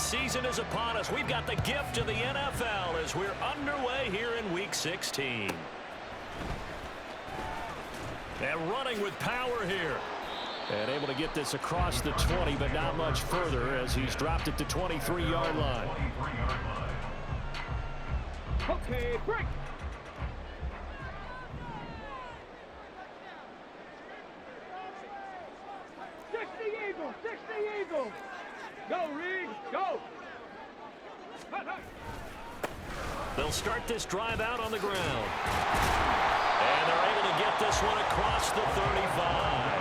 season is upon us. We've got the gift of the NFL as we're underway here in Week 16. And running with power here. And able to get this across the 20, but not much further as he's dropped it to 23-yard line. Okay, break. Six the Eagle. Go, Reed, go. They'll start this drive out on the ground. And they're able to get this one across the 35.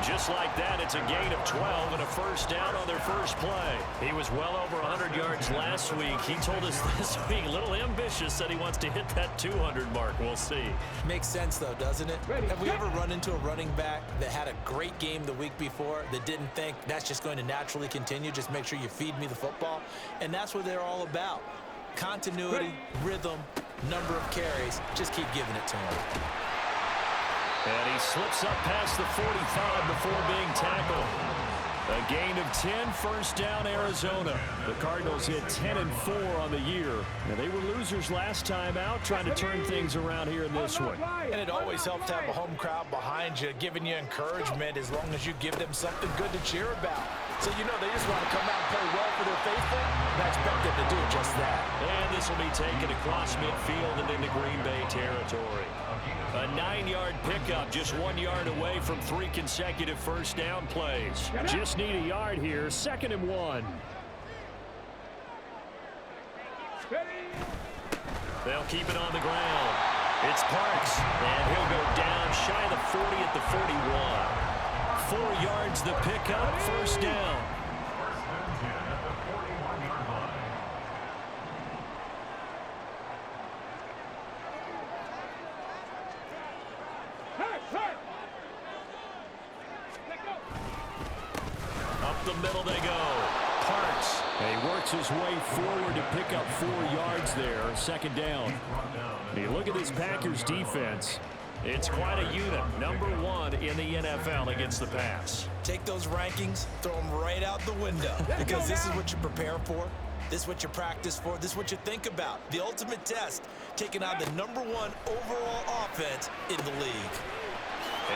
Just like that, it's a gain of 12 and a first down on their first play. He was well over 100 yards last week. He told us this week, a little ambitious, said he wants to hit that 200 mark. We'll see. Makes sense, though, doesn't it? Have we ever run into a running back that had a great game the week before that didn't think that's just going to naturally continue? Just make sure you feed me the football. And that's what they're all about. Continuity, rhythm, number of carries. Just keep giving it to him. And he slips up past the 45 before being tackled. A gain of 10, first down, Arizona. The Cardinals hit 10-4 on the year. Now, they were losers last time out, trying to turn things around here in this one. And it always helps to have a home crowd behind you, giving you encouragement as long as you give them something good to cheer about. So, you know, they just want to come out and play well for their faithful, and I expect them to do just that. And this will be taken across midfield and into Green Bay territory. A 9-yard pickup, just 1 yard away from 3 consecutive first down plays. Just need a yard here, 2nd and 1. They'll keep it on the ground. It's Parks, and he'll go down shy of the 40 at the 41. 4 yards the pickup, first down. Up the middle they go. Parks. And he works his way forward to pick up 4 yards there. 2nd down. You look at this Packers defense. It's quite a unit. Number 1 in the NFL against the pass. Take those rankings, throw them right out the window. Because this is what you prepare for. This is what you practice for. This is what you think about. The ultimate test. Taking on the number 1 overall offense in the league.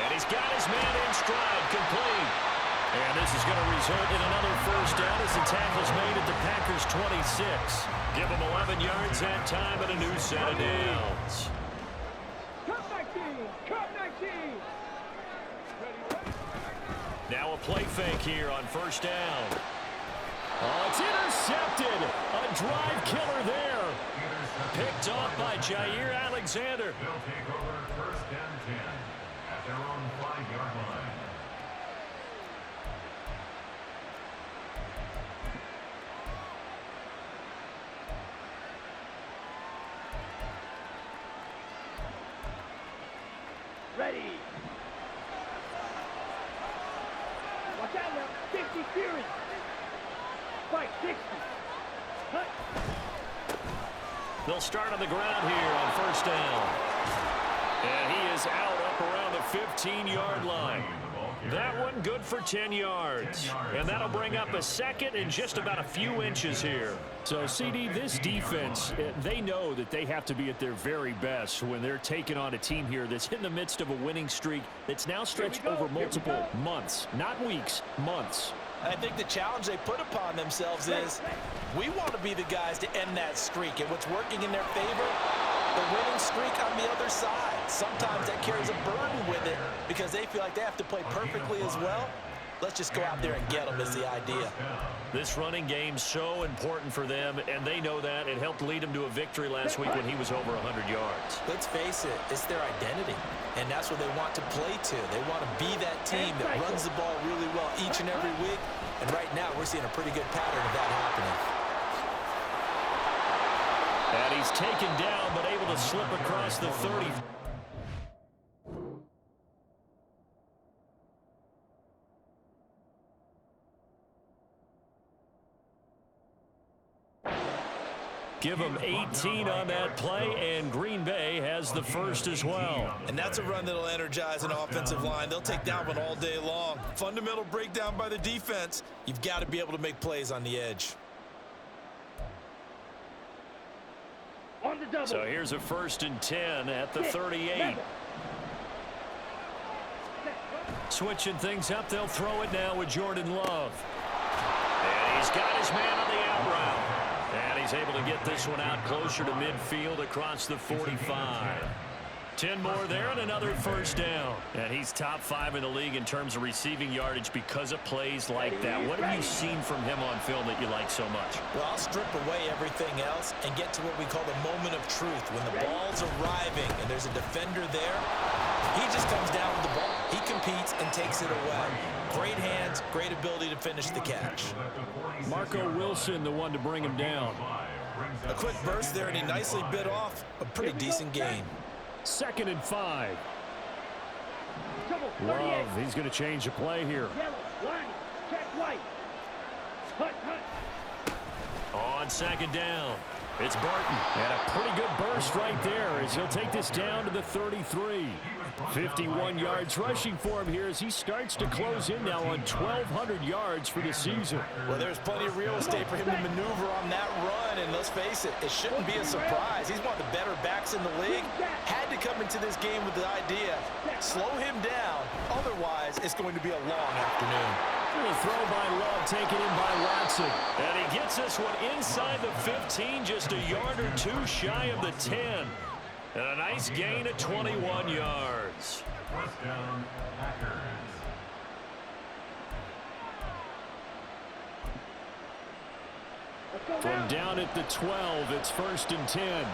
And he's got his man in stride, complete. And this is going to result in another first down as the tackle's made at the Packers' 26. Give them 11 yards that time and a new set of downs. Cut 19. Now a play fake here on first down. Oh, it's intercepted. A drive killer there. Picked off by Jair Alexander. They'll take over 1st and 10 at their own 5-yard line. Ready. Watch out now. 60 Fury. Fight 60. Cut. They'll start on the ground here on first down. And he is out up around the 15-yard line. That one good for 10 yards. And that'll bring up a 2nd and just about a few inches here. So, CD, this defense, they know that they have to be at their very best when they're taking on a team here that's in the midst of a winning streak that's now stretched over multiple months. Not weeks, months. I think the challenge they put upon themselves is we want to be the guys to end that streak. And what's working in their favor? The winning streak on the other side. Sometimes that carries a burden with it because they feel like they have to play perfectly as well. Let's just go out there and get them is the idea. This running game's so important for them, and they know that. It helped lead them to a victory last week when he was over 100 yards. Let's face it, it's their identity, and that's what they want to play to. They want to be that team that runs the ball really well each and every week, and right now we're seeing a pretty good pattern of that happening. And he's taken down, but able to slip across the 30. Give them 18 on that play, and Green Bay has the first as well. And that's a run that'll energize an offensive line. They'll take that one all day long. Fundamental breakdown by the defense. You've got to be able to make plays on the edge. double. So here's a 1st and 10 at the 38. Switching things up, they'll throw it now with Jordan Love. And he's got his man on the out route. And he's able to get this one out closer to midfield across the 45. 10 more there and another 1st down. And he's top 5 in the league in terms of receiving yardage because of plays like that. What have you seen from him on film that you like so much? Well, I'll strip away everything else and get to what we call the moment of truth. When the ball's arriving and there's a defender there, he just comes down with the ball. He competes and takes it away. Great hands, great ability to finish the catch. Marco Wilson, the one to bring him down. A quick burst there, and he nicely bit off a pretty decent gain. 2nd and 5. Double, 38. Love, he's going to change the play here. Yellow, line, check white. Hut, hut. On 2nd down, it's Barton. And a pretty good burst right there as he'll take this down to the 33. 51 yards rushing for him here as he starts to close in now on 1,200 yards for the season. Well, there's plenty of real estate for him to maneuver on that run, and let's face it, it shouldn't be a surprise. He's one of the better backs in the league. Had to come into this game with the idea, slow him down, otherwise it's going to be a long afternoon. A throw by Love, taken in by Watson. And he gets this one inside the 15, just a yard or two shy of the 10. And a nice gain of 21 yards. First down, Packers. From down at the 12, it's 1st and 10.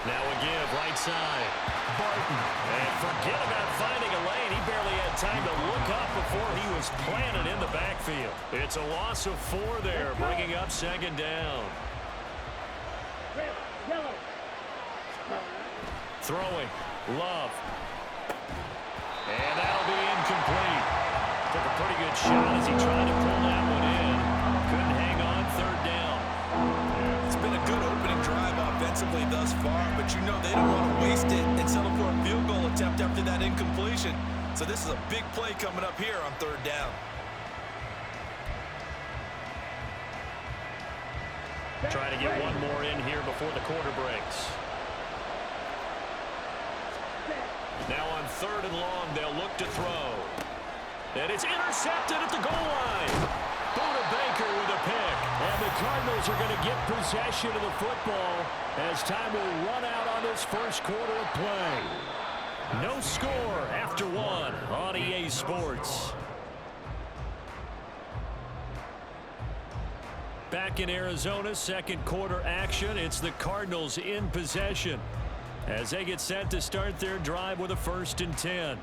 Now a give, right side. Barton. And forget about finding a lane. He barely had time to look up before he was planted in the backfield. It's a loss of 4 there, bringing up 2nd down. Yellow. Throwing. Love. And that'll be incomplete. Took a pretty good shot as he tried to pull that one in. Couldn't hang on 3rd down. It's been a good opening drive offensively thus far, but you know they don't want to waste it and settle for a field goal attempt after that incompletion. So this is a big play coming up here on 3rd down. Trying to get one more in here before the quarter breaks. Now on 3rd and long, they'll look to throw. And it's intercepted at the goal line. Buda Baker with a pick. And the Cardinals are going to get possession of the football as time will run out on this 1st quarter of play. No score after 1 on EA Sports. Back in Arizona, 2nd quarter action. It's the Cardinals in possession as they get set to start their drive with a 1st and 10.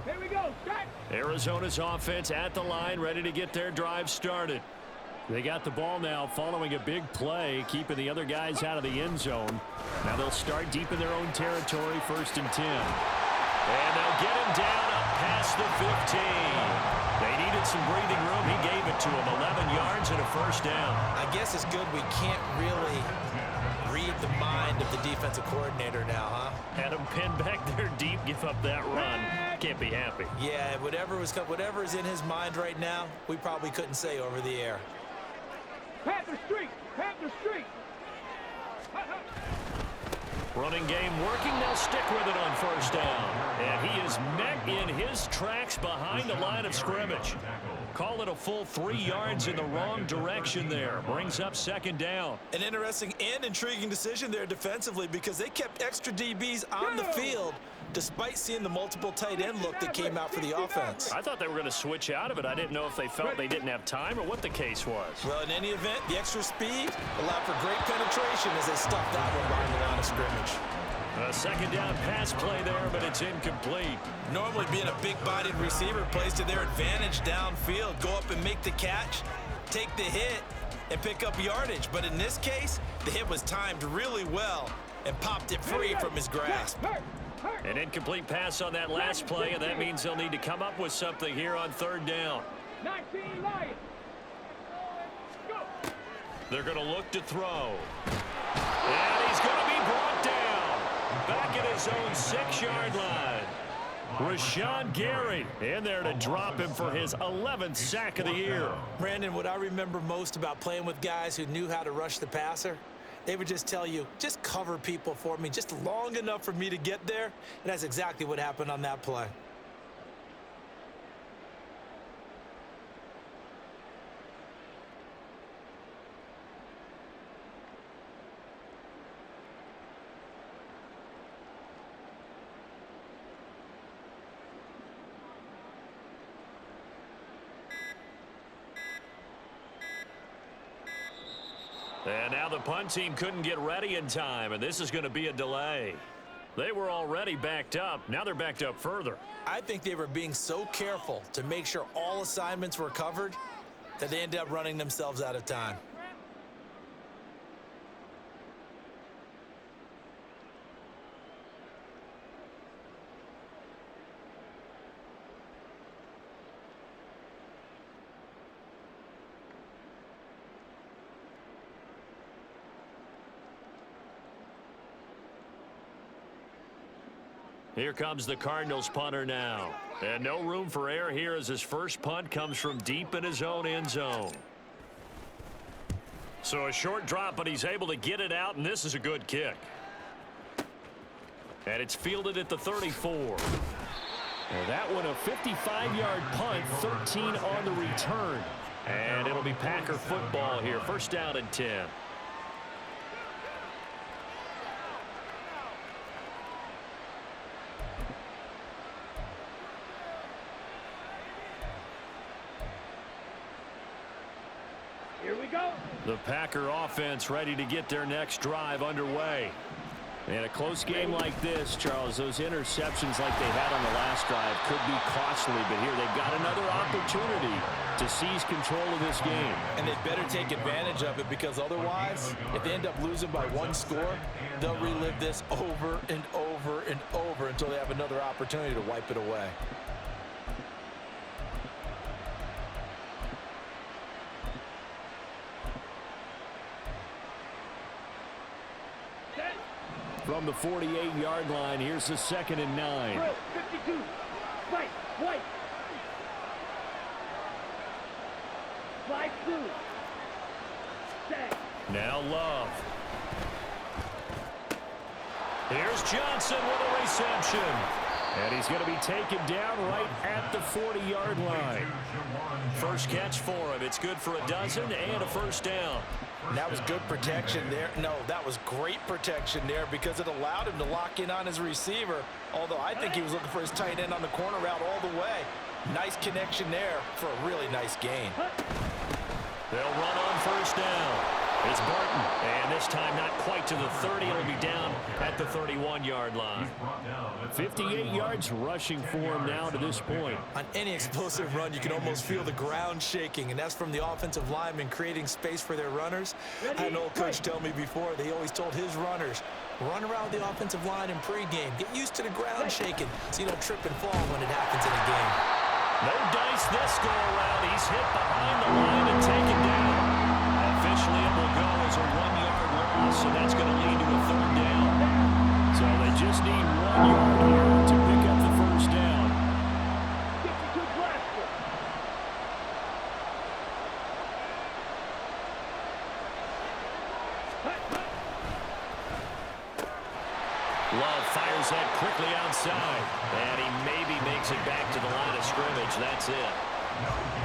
Here we go, start. Arizona's offense at the line, ready to get their drive started. They got the ball now following a big play, keeping the other guys out of the end zone. Now they'll start deep in their own territory, 1st and 10. And they'll get him down up past the 15. They needed some breathing room. He gave it to them. 11 yards and a 1st down. I guess it's good we can't really read the mind of the defensive coordinator now, huh? Had him pinned back there deep, give up that run. Can't be happy. Yeah, whatever is in his mind right now, we probably couldn't say over the air. Panther Street, Panther Street. Running game working. They'll stick with it on 1st down. And he is met in his tracks behind the line of scrimmage. Call it a full 3 yards in the wrong direction there. Brings up 2nd down. An interesting and intriguing decision there defensively because they kept extra DBs on the field despite seeing the multiple tight end look that came out for the offense. I thought they were going to switch out of it. I didn't know if they felt they didn't have time or what the case was. Well, in any event, the extra speed allowed for great penetration as they stuffed that one behind the line of scrimmage. A 2nd down pass play there, but it's incomplete. Normally being a big-bodied receiver plays to their advantage downfield. Go up and make the catch, take the hit, and pick up yardage. But in this case, the hit was timed really well and popped it free from his grasp. An incomplete pass on that last play, and that means they'll need to come up with something here on 3rd down. 19 Lions. Go. They're going to look to throw. And he's going to be brought down. Back at his own 6-yard line. Rashawn Gary in there to drop him for his 11th sack of the year. Brandon, what I remember most about playing with guys who knew how to rush the passer, they would just tell you, just cover people for me, just long enough for me to get there. And that's exactly what happened on that play. And now the punt team couldn't get ready in time, and this is going to be a delay. They were already backed up. Now they're backed up further. I think they were being so careful to make sure all assignments were covered that they ended up running themselves out of time. Here comes the Cardinals punter now. And no room for error here as his first punt comes from deep in his own end zone. So a short drop, but he's able to get it out, and this is a good kick. And it's fielded at the 34. And that one a 55-yard punt, 13 on the return. And it'll be Packer football here. First down and 10. Here we go. The Packer offense ready to get their next drive underway. In a close game like this, Charles, those interceptions like they had on the last drive could be costly, but here they've got another opportunity to seize control of this game. And they better take advantage of it, because otherwise, if they end up losing by one score, they'll relive this over and over and over until they have another opportunity to wipe it away. From the 48-yard line, here's the 2nd and 9. Drill, 52. Right, white. Slide through. Set. Now Love. Here's Johnson with a reception. And he's going to be taken down right at the 40-yard line. First catch for him. It's good for a dozen and a first down. And that was good protection there. No, that was great protection there, because it allowed him to lock in on his receiver, although I think he was looking for his tight end on the corner route all the way. Nice connection there for a really nice gain. They'll run on first down. It's Barton, and this time not quite to the 30. It'll be down at the 31-yard line. 58 yards rushing for him now to this point. On any explosive run, you can almost feel the ground shaking, and that's from the offensive linemen creating space for their runners. I had an old coach tell me before, they always told his runners, run around the offensive line in pregame. Get used to the ground shaking so you don't trip and fall when it happens in a game. No dice this go around. He's hit behind the line and taken down. Officially, it will go as a 1-yard loss, and that's going to lead to a third down. So they just need 1 yard here to pick up the first down. 52 Glasgow. Love fires that quickly outside, and he maybe makes it back to the line of scrimmage. That's it.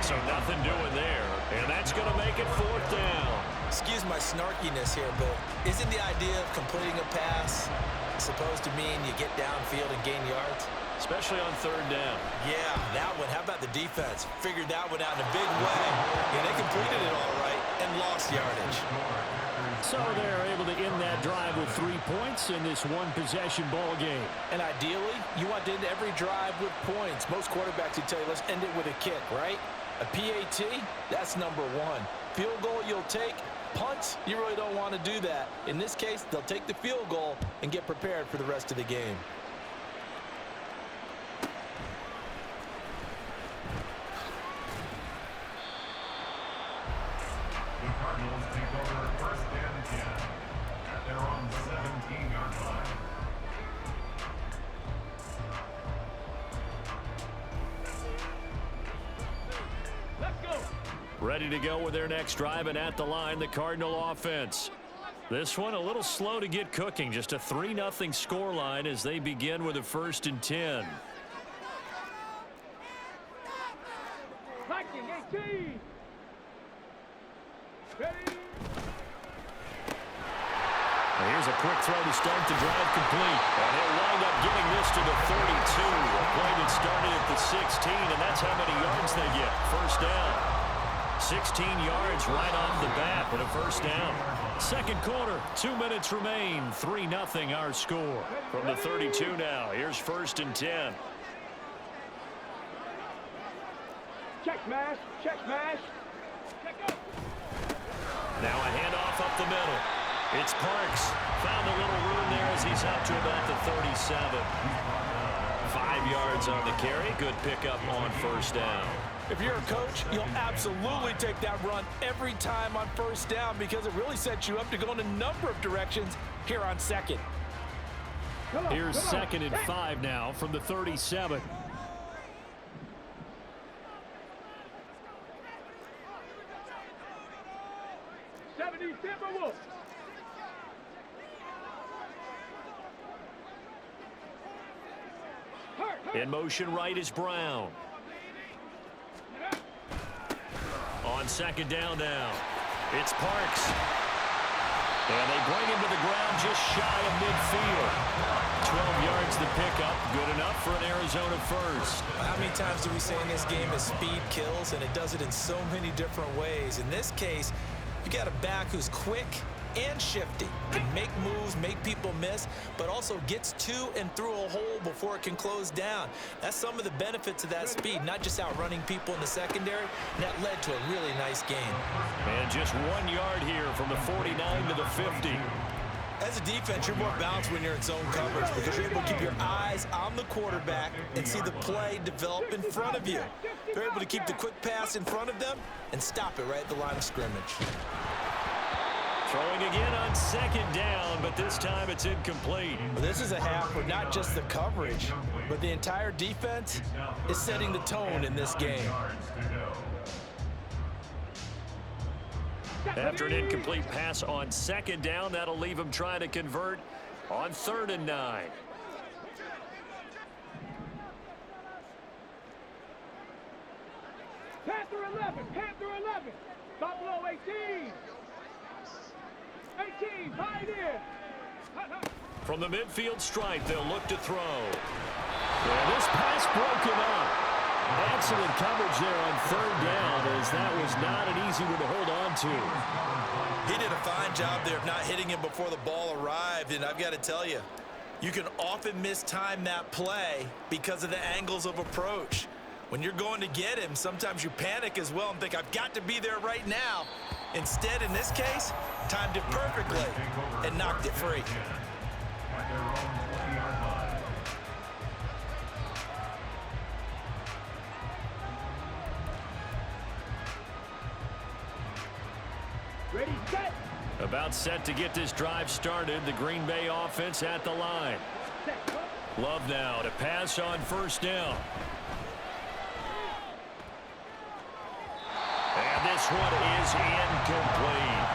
So nothing doing there, and that's going to make it fourth down. Excuse my snarkiness here, but isn't the idea of completing a pass supposed to mean you get downfield and gain yards? Especially on third down. Yeah, that one. How about the defense? Figured that one out in a big way. Yeah, they completed it all right and lost yardage. So they're able to end that drive with 3 points in this one-possession ball game. And ideally, you want to end every drive with points. Most quarterbacks would tell you, let's end it with a kick, right? A PAT, that's number one. Field goal you'll take. Punts, you really don't want to do that. In this case, they'll take the field goal and get prepared for the rest of the game. The Cardinals take over first and 10 at their own 17-yard line. Ready to go with their next drive, and at the line, the Cardinal offense. This one a little slow to get cooking. Just a 3-0 scoreline as they begin with a 1st and 10. Viking 18. Ready. Here's a quick throw to start the drive complete. And he'll wind up getting this to the 32. A play that started at the 16, and that's how many yards they get. 1st down. 16 yards right off the bat with a 1st down. 2nd quarter, 2 minutes remain. 3-0 our score. From the 32 now, here's 1st and 10. Check smash. Check smash. Check up. Now a handoff up the middle. It's Parks. Found a little room there as he's up to about the 37. 5 yards on the carry. Good pickup on 1st down. If you're a coach, you'll absolutely take that run every time on 1st down because it really sets you up to go in a number of directions here on 2nd. Here's 2nd and 5 now from the 37. In motion right is Brown. On 2nd down now, it's Parks. And they bring him to the ground just shy of midfield. 12 yards the pickup, good enough for an Arizona 1st. How many times do we say in this game is speed kills, and it does it in so many different ways. In this case, you got a back who's quick and shifty, can make moves, make people miss, but also gets to and through a hole before it can close down. That's some of the benefits of that speed, not just outrunning people in the secondary, and that led to a really nice game. And just 1 yard here from the 49 to the 50. As a defense, you're more balanced when you're in zone coverage because you're able to keep your eyes on the quarterback and see the play develop in front of you. You're able to keep the quick pass in front of them and stop it right at the line of scrimmage. Throwing again on 2nd down, but this time it's incomplete. This is a half where not just the coverage, but the entire defense is setting the tone in this game. After an incomplete pass on 2nd down, that'll leave him trying to convert on 3rd and 9. Panther 11. Panther 11. Buffalo 18. 18, pioneer. From the midfield stripe, they'll look to throw. And this pass broken up. Excellent coverage there on 3rd down, as that was not an easy one to hold on to. He did a fine job there of not hitting him before the ball arrived, and I've got to tell you, you can often mistime that play because of the angles of approach. When you're going to get him, sometimes you panic as well and think, I've got to be there right now. Instead, in this case, timed it perfectly and knocked it free. Ready, set. About set to get this drive started. The Green Bay offense at the line. Love now to pass on 1st down. And this one is incomplete.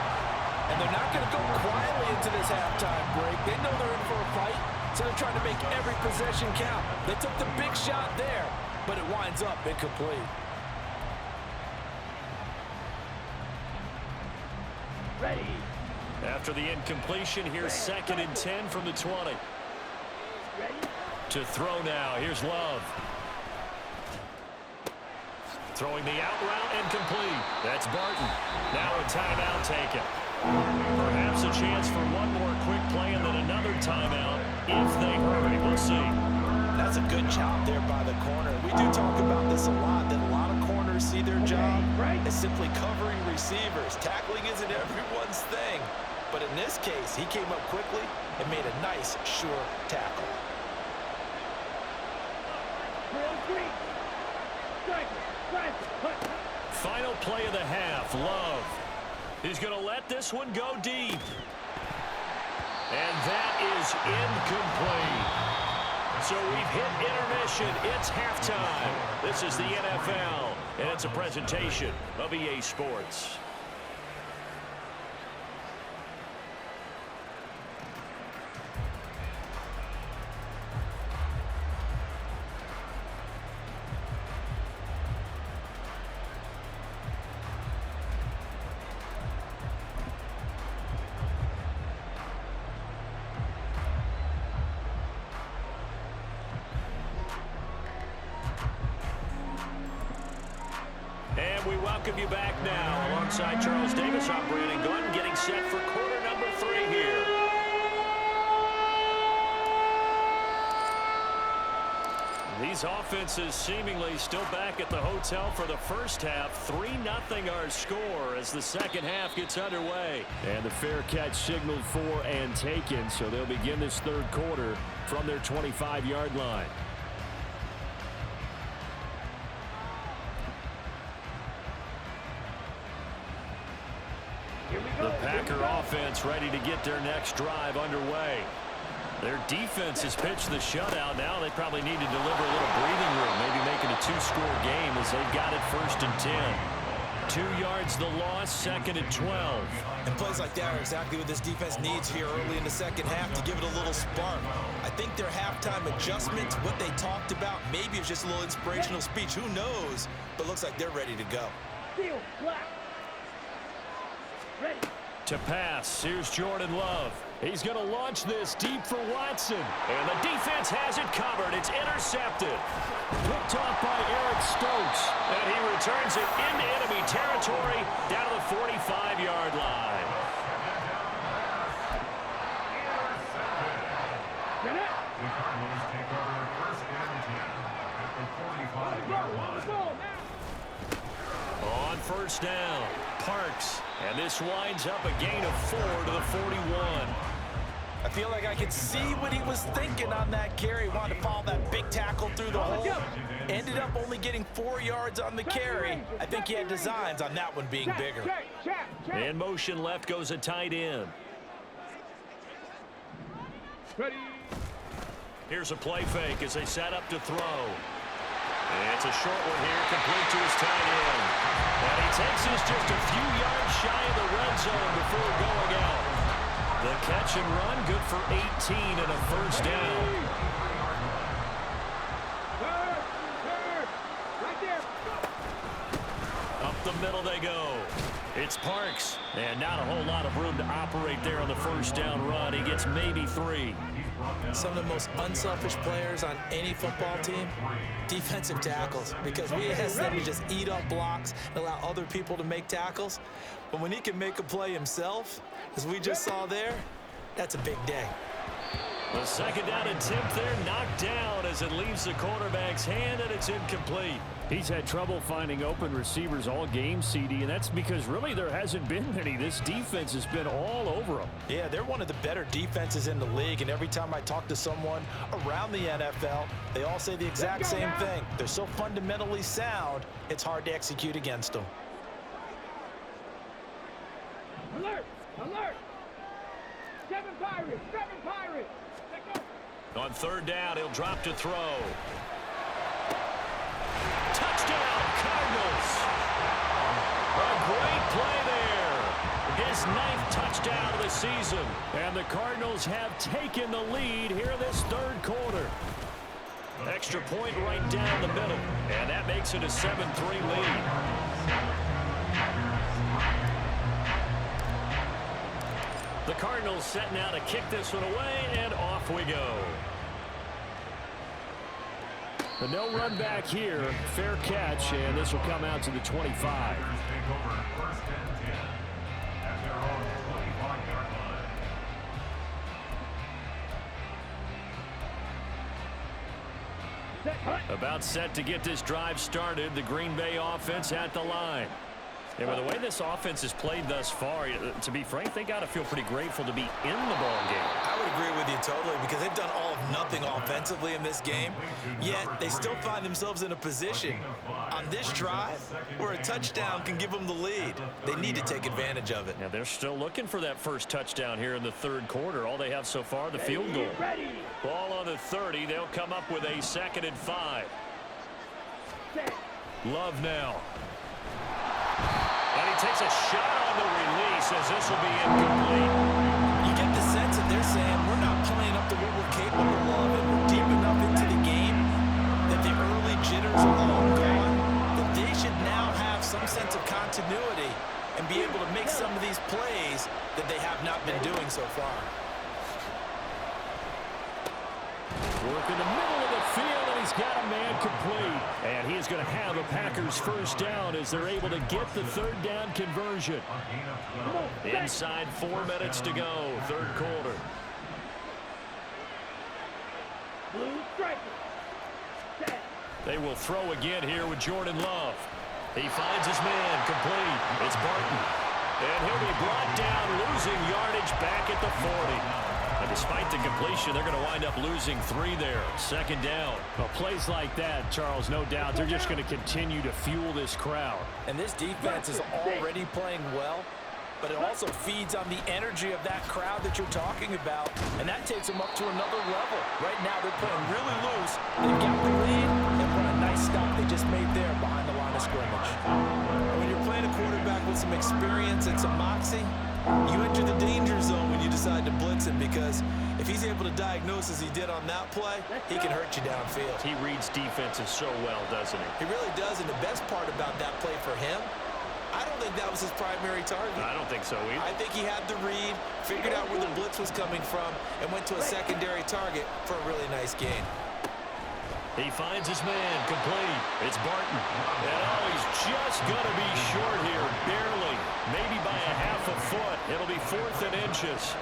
And they're not going to go quietly into this halftime break. They know they're in for a fight, so they're trying to make every possession count. They took the big shot there, but it winds up incomplete. Ready. After the incompletion, here's 2nd and 10 from the 20. Ready. To throw now, here's Love. Throwing the out route and complete. That's Barton. Now a timeout taken. Perhaps a chance for one more quick play and then another timeout if they hurry. We'll see. That's a good job there by the corner. We do talk about this a lot, that a lot of corners see their job as simply covering receivers. Tackling isn't everyone's thing. But in this case, he came up quickly and made a nice, sure tackle. Final play of the half. Love. He's going to let this one go deep. And that is incomplete. So we've hit intermission. It's halftime. This is the NFL, and it's a presentation of EA Sports. And we welcome you back now. Alongside Charles Davis, I'm Brandon Gunn, getting set for quarter number 3 here. These offenses seemingly still back at the hotel for the first half. 3-0 our score as the second half gets underway. And the fair catch signaled for and taken, so they'll begin this third quarter from their 25-yard line. The Packer offense ready to get their next drive underway. Their defense has pitched the shutout. Now they probably need to deliver a little breathing room, maybe make it a 2-score game as they've got it 1st and 10. 2 yards the loss, 2nd and 12. And plays like that are exactly what this defense needs here early in the second half to give it a little spark. I think their halftime adjustments, what they talked about, maybe it's just a little inspirational speech. Who knows? But looks like they're ready to go. Steal, black. Ready. To pass, here's Jordan Love. He's going to launch this deep for Watson. And the defense has it covered. It's intercepted. Picked off by Eric Stokes. And he returns it into enemy territory down to the 45-yard line. Get it. The Cardinals take over 1st and 10 at the 45-yard line. Go now. On 1st down, Parks. And this winds up a gain of 4 to the 41. I feel like I could see what he was thinking on that carry. Wanted to follow that big tackle through the hole. Ended up only getting 4 yards on the carry. I think he had designs on that one being bigger. Check. In motion left goes a tight end. Ready. Here's a play fake as they set up to throw. And it's a short one here, complete to his tight end. And he takes this just a few yards shy of the red zone before going out. The catch and run, good for 18 and a 1st down. Third. Right there. Up the middle they go. It's Parks. And not a whole lot of room to operate there on the 1st down run. He gets maybe 3. Some of the most unselfish players on any football team, defensive tackles, because we ask them to just eat up blocks and allow other people to make tackles. But when he can make a play himself, as we just saw there, that's a big day. The 2nd down attempt there knocked down as it leaves the quarterback's hand, and it's incomplete. He's had trouble finding open receivers all game, CD, and that's because really there hasn't been many. This defense has been all over them. Yeah, they're one of the better defenses in the league, and every time I talk to someone around the NFL, they all say the exact same thing. They're so fundamentally sound, it's hard to execute against them. Alert. 7 Pirates. On 3rd down, he'll drop to throw. Touchdown, Cardinals. A great play there. His 9th touchdown of the season. And the Cardinals have taken the lead here in this 3rd quarter. Extra point right down the middle. And that makes it a 7-3 lead. The Cardinals set now to kick this one away, and off we go. The no run back here, fair catch, and this will come out to the 25. Take over 1st and 10 at their own 25-yard line. About set to get this drive started. The Green Bay offense at the line. And with the way this offense has played thus far, to be frank, they got to feel pretty grateful to be in the ball game. I would agree with you totally because they've done all of nothing offensively in this game, yet they still find themselves in a position on this drive where a touchdown can give them the lead. They need to take advantage of it. Now they're still looking for that first touchdown here in the third quarter. All they have so far, the field goal. Ball on the 30. They'll come up with a 2nd and 5. Love now. And he takes a shot on the release as this will be incomplete. You get the sense that they're saying we're not playing up to what we're capable of, and we're deep enough into the game that the early jitters are long gone, that they should now have some sense of continuity and be able to make some of these plays that they have not been doing so far. Work in the middle of the field, and he's got a man complete. And he is going to have a Packers first down as they're able to get the third down conversion. Inside 4 minutes to go, third quarter. They will throw again here with Jordan Love. He finds his man complete. It's Barton. And he'll be brought down, losing yardage back at the 40. And despite the completion, they're going to wind up losing 3 there. 2nd down. Well, plays like that, Charles, no doubt, they're just going to continue to fuel this crowd. And this defense is already playing well, but it also feeds on the energy of that crowd that you're talking about, and that takes them up to another level. Right now, they're playing really loose. They've got the lead, and what a nice stop they just made there behind the line of scrimmage. And when you're playing a quarterback with some experience and some moxie, you enter the danger zone when you decide to blitz him, because if he's able to diagnose as he did on that play, he can hurt you downfield. He reads defenses so well, doesn't he? He really does, and the best part about that play for him, I don't think that was his primary target. I don't think so either. I think he had the read, figured out where the blitz was coming from, and went to a secondary target for a really nice gain. He finds his man complete. It's Barton. And oh, he's just going to be short here, barely. Maybe by a half a foot. It'll be 4th and inches.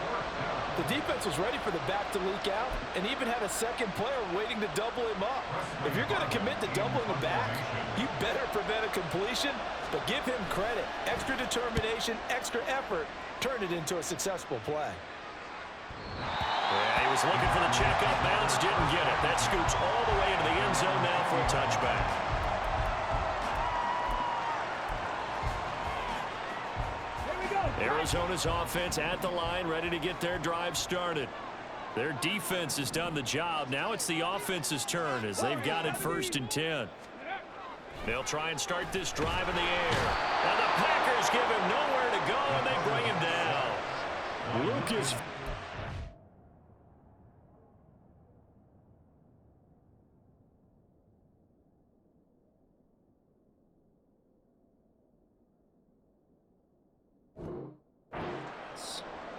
The defense was ready for the back to leak out and even had a second player waiting to double him up. If you're going to commit to doubling a back, you better prevent a completion, but give him credit. Extra determination, extra effort, turn it into a successful play. Yeah, he was looking for the check-up bounce, didn't get it. That scoots all the way into the end zone now for a touchback. Arizona's offense at the line, ready to get their drive started. Their defense has done the job. Now it's the offense's turn as they've got it 1st and 10. They'll try and start this drive in the air. And the Packers give him nowhere to go, and they bring him down. Lucas.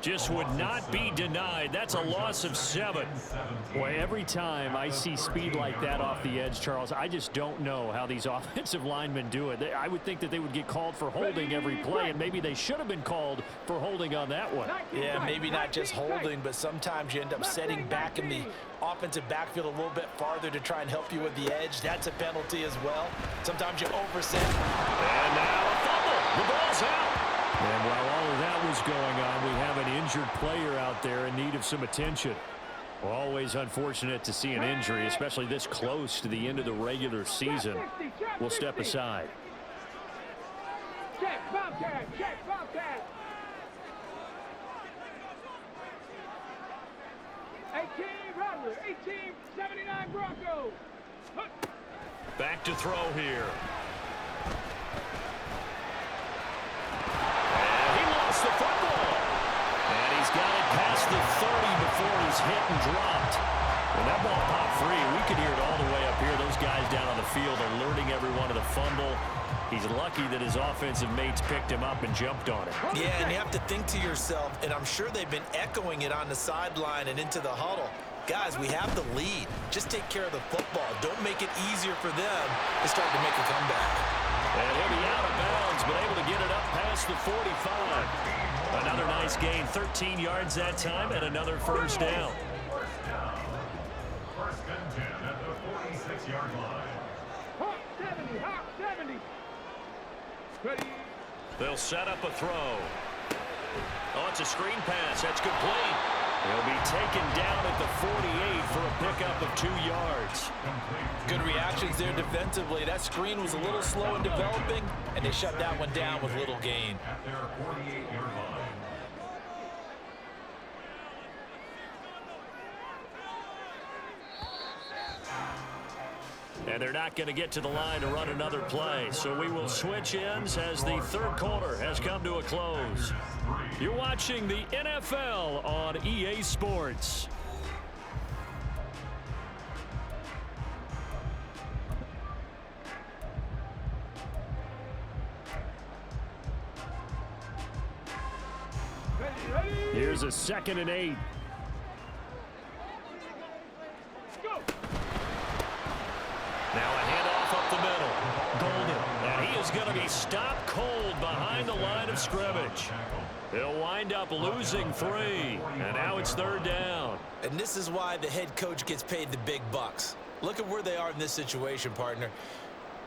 Just would not be denied. That's a loss of 7. Boy, every time I see speed like that off the edge, Charles, I just don't know how these offensive linemen do it. I would think that they would get called for holding every play, and maybe they should have been called for holding on that one. Yeah, maybe not just holding, but sometimes you end up setting back in the offensive backfield a little bit farther to try and help you with the edge. That's a penalty as well. Sometimes you overset. And now a fumble. The ball's out. And while all of that was going on, we have an injured player out there in need of some attention. Always unfortunate to see an injury, especially this close to the end of the regular season. We'll step aside. Check, Bobcat, check, Bobcat. 18 Rattler, 1879 Broncos. Back to throw here. The football. And he's got it past the 30 before he's hit and dropped. When that ball popped free, we could hear it all the way up here. Those guys down on the field alerting everyone to the fumble. He's lucky that his offensive mates picked him up and jumped on it. Yeah, and you have to think to yourself, and I'm sure they've been echoing it on the sideline and into the huddle. Guys, we have the lead. Just take care of the football. Don't make it easier for them to start to make a comeback. And he'll be out of bounds, but able to get it up past the 45. Another nice gain, 13 yards that time, and another first down. 1st and 10 at the 46-yard line. Hawk 70, Hawk 70. Ready, They'll set up a throw. Oh, it's a screen pass. That's complete. He'll be taken down at the 48 for a pickup of 2 yards. Good reactions there defensively. That screen was a little slow in developing, and they shut that one down with little gain. At their 48-yard line. And they're not going to get to the line to run another play. So we will switch ends as the third quarter has come to a close. You're watching the NFL on EA Sports. Here's a 2nd and 8. Now a handoff up the middle. Golden. And he is going to be stopped cold behind the line of scrimmage. He'll wind up losing 3. And now it's 3rd down. And this is why the head coach gets paid the big bucks. Look at where they are in this situation, partner.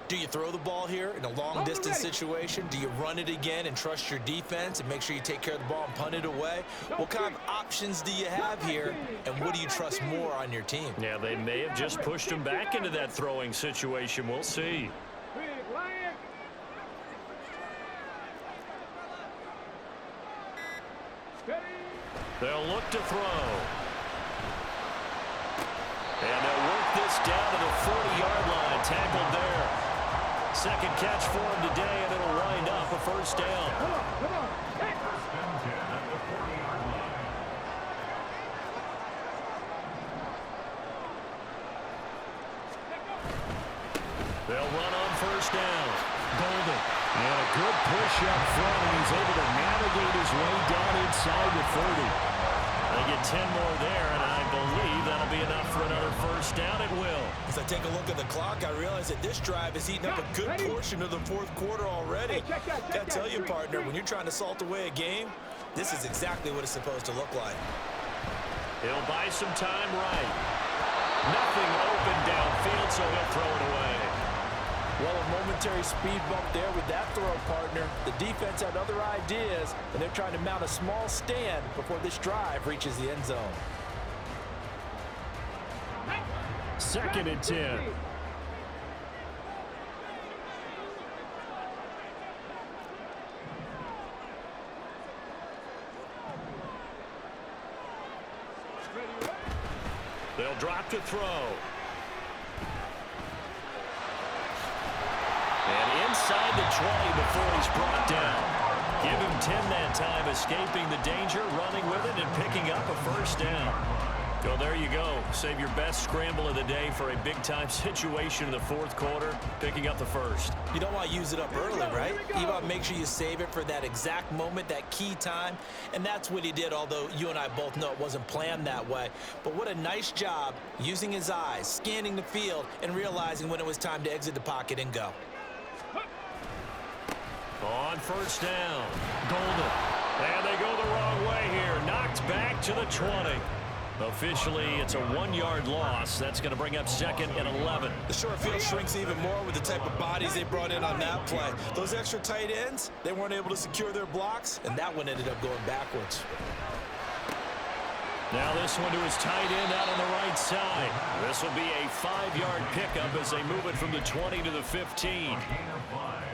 Do you throw the ball here in a long-distance situation? Do you run it again and trust your defense and make sure you take care of the ball and punt it away? What kind of options do you have here, and what do you trust more on your team? Yeah, they may have just pushed him back into that throwing situation. We'll see. They'll look to throw. And they'll work this down to the 40-yard line. Tackled there. Second catch for him today, and it'll wind up a 1st down. Come on. Hey. First and 10 at the 40-yard line. They'll run on 1st down. Golden. And a good push up front, and he's able to navigate his way down inside the 30. They get 10 more there, and I believe that'll be enough for another 1st down. It will. As I take a look at the clock, I realize that this drive has eaten up a good portion of the 4th quarter already. Gotta tell you, partner, when you're trying to salt away a game, this is exactly what it's supposed to look like. He'll buy some time right. Nothing open downfield, so he'll throw it away. Well, a momentary speed bump there with that throw, partner. The defense had other ideas, and they're trying to mount a small stand before this drive reaches the end zone. 2nd and 10. They'll drop to throw. And inside the 20 before he's brought down. Give him 10 that time, escaping the danger, running with it, and picking up a 1st down. So there you go. Save your best scramble of the day for a big-time situation in the 4th quarter, picking up the 1st. You don't want to use it up early, right? You want to make sure you save it for that exact moment, that key time. And that's what he did, although you and I both know it wasn't planned that way. But what a nice job using his eyes, scanning the field, and realizing when it was time to exit the pocket and go. On 1st down, Golden. And they go the wrong way here. Knocked back to the 20. Officially, it's a 1-yard loss. That's going to bring up 2nd and 11. The short field shrinks even more with the type of bodies they brought in on that play. Those extra tight ends, they weren't able to secure their blocks, and that one ended up going backwards. Now this one to his tight end out on the right side. This will be a 5-yard pickup as they move it from the 20 to the 15.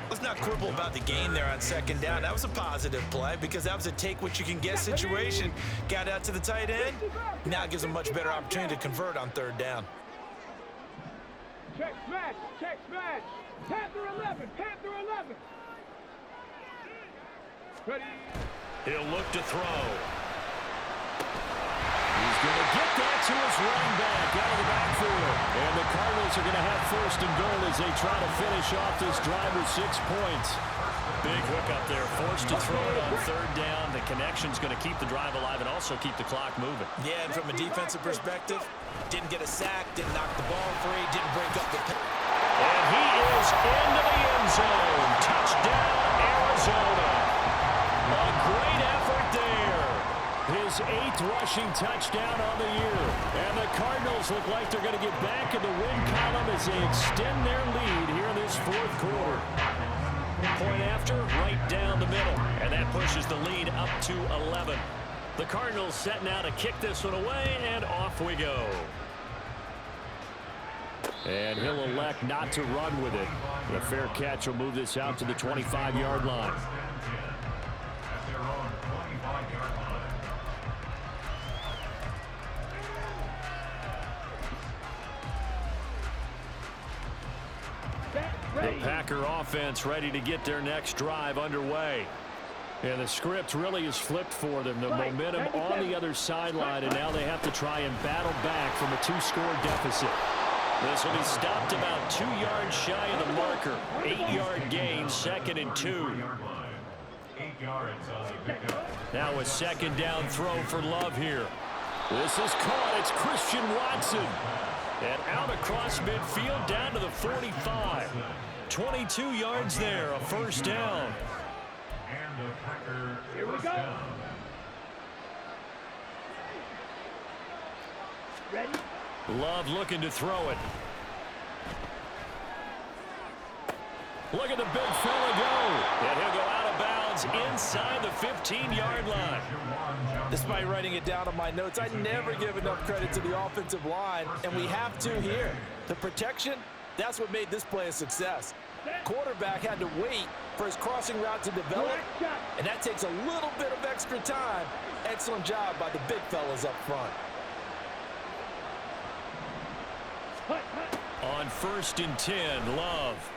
Let's not quibble about the gain there on 2nd down. That was a positive play because that was a take-what-you-can-get situation. Got out to the tight end. Now it gives them a much better opportunity to convert on 3rd down. Check smash. Panther 11. Ready. He'll look to throw. He's going to get that to his running back out of the backfield. And the Cardinals are going to have 1st and goal as they try to finish off this drive with 6 points. Big hook up there, forced to throw it on 3rd down. The connection's going to keep the drive alive and also keep the clock moving. Yeah, and from a defensive perspective, didn't get a sack, didn't knock the ball free, didn't break up the pass. And he is into the end zone. Touchdown, Arizona. A great effort there. His 8th rushing touchdown on the year. And the Cardinals look like they're going to get back in the win column as they extend their lead here in this 4th quarter. Point after, right down the middle. And that pushes the lead up to 11. The Cardinals set now to kick this one away, and off we go. And he'll elect not to run with it. The fair catch will move this out to the 25-yard line. At their own 25-yard line. The Packer offense ready to get their next drive underway. And the script really is flipped for them. The momentum on the other sideline, and now they have to try and battle back from a 2-score deficit. This will be stopped about 2 yards shy of the marker. 8-yard gain, 2nd and 2. 8 yards on the pickup. Now a 2nd down throw for Love here. This is caught. It's Christian Watson. And out across midfield down to the 45. 22 yards there, a 1st down. And the Packer Here we first go. down. Ready? Love looking to throw it. Look at the big fella go. And he'll go out of bounds inside the 15-yard line. Despite writing it down on my notes, I never give enough credit to the offensive line, and we have to here. The protection, that's what made this play a success. Quarterback had to wait for his crossing route to develop, and that takes a little bit of extra time. Excellent job by the big fellas up front. On 1st and 10, Love.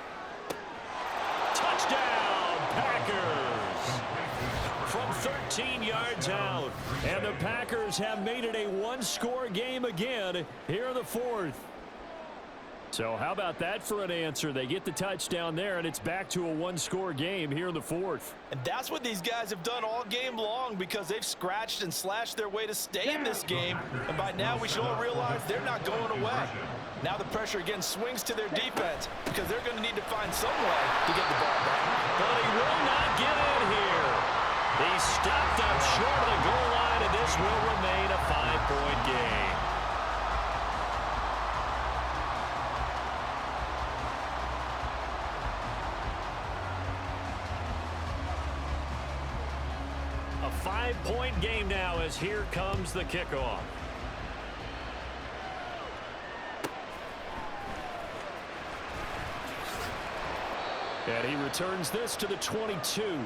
Touchdown, Packers! From 13 yards out. And the Packers have made it a 1-score game again here in the 4th. So how about that for an answer? They get the touchdown there, and it's back to a 1-score game here in the 4th. And that's what these guys have done all game long, because they've scratched and slashed their way to stay in this game. And by now, we should all realize they're not going away. Now the pressure again swings to their defense, because they're going to need to find some way to get the ball back. But he will not get in here. He stopped up short of the goal line, and this will remain a 5-point game. A 5-point game now as here comes the kickoff. And he returns this to the 22.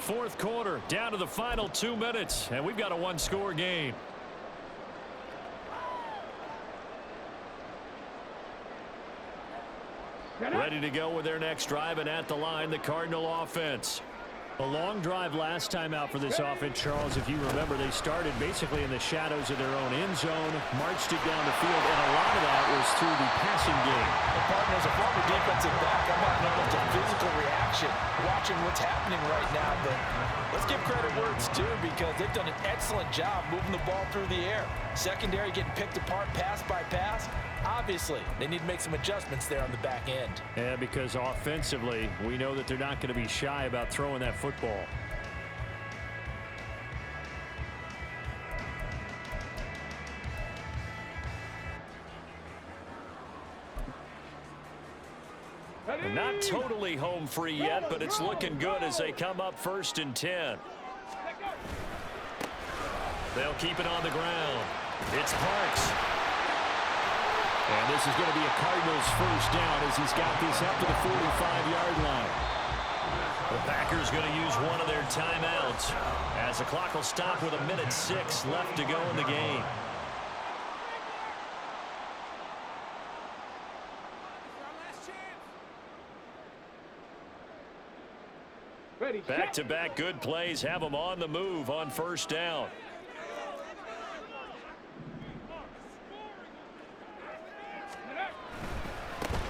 4th quarter, down to the final 2 minutes, and we've got a 1-score game. Ready to go with their next drive, and at the line, the Cardinal offense. A long drive last time out for this offense, Charles. If you remember, they started basically in the shadows of their own end zone, marched it down the field, and a lot of that was through the passing game. The partner, as a former defensive back, I'm having almost a physical reaction watching what's happening right now. But let's give credit where it's due, because they've done an excellent job moving the ball through the air. Secondary getting picked apart pass by pass. Obviously, they need to make some adjustments there on the back end. Yeah, because offensively, we know that they're not going to be shy about throwing that football. Not totally home free yet, but it's looking good as they come up 1st and 10. They'll keep it on the ground. It's Parks. And this is going to be a Cardinals 1st down as he's got this up to the 45-yard line. The Packers going to use one of their timeouts as the clock will stop with 1:06 left to go in the game. Back-to-back good plays have them on the move on 1st down.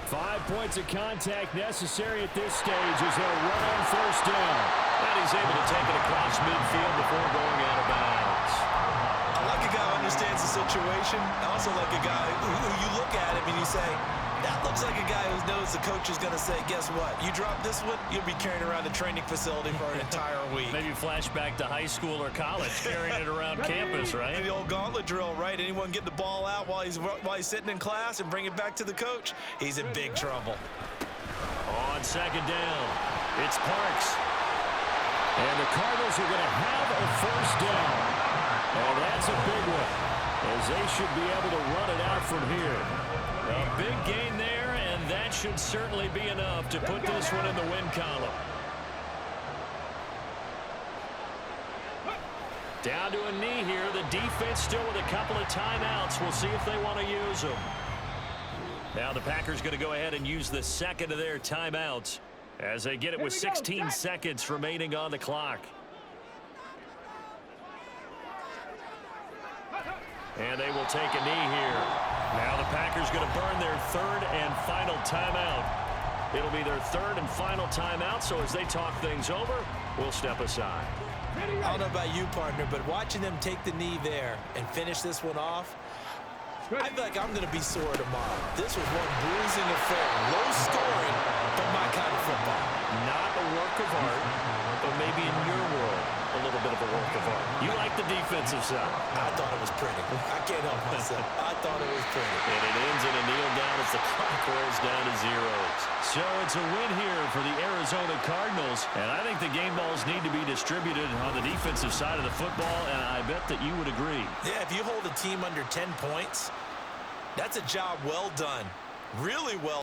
5 points of contact necessary at this stage as they'll run on 1st down. And he's able to take it across midfield before going out of bounds. I like a guy who understands the situation. I also like a guy who you look at him and you say, that looks like a guy who knows the coach is going to say, guess what? You drop this one, you'll be carrying around the training facility for an entire week. Maybe flashback to high school or college, carrying it around campus, right? And the old gauntlet drill, right? Anyone get the ball out while he's sitting in class and bring it back to the coach, he's in big trouble. On second down, it's Parks. And the Cardinals are going to have a first down. And that's a big one, as they should be able to run it out from here. A big gain there, and that should certainly be enough to put this one in the win column. Down to a knee here. The defense still with a couple of timeouts. We'll see if they want to use them. Now the Packers going to go ahead and use the second of their timeouts as they get it with 16 seconds remaining on the clock. And they will take a knee here. Now the Packers going to burn their third and final timeout. It'll be their third and final timeout, so as they talk things over, we'll step aside. I don't know about you, partner, but watching them take the knee there and finish this one off, I feel like I'm going to be sore tomorrow. This was one bruising affair. Low scoring, but my kind of football. Not a work of art, but maybe in your world, a little bit of a work of art. You like the defensive side. I thought it was pretty. I can't help myself. I thought it was pretty. And it ends in a kneel down as the clock rolls down to zeros. So it's a win here for the Arizona Cardinals. And I think the game balls need to be distributed on the defensive side of the football, and I bet that you would agree. Yeah, if you hold a team under 10 points, that's a job well done. Really well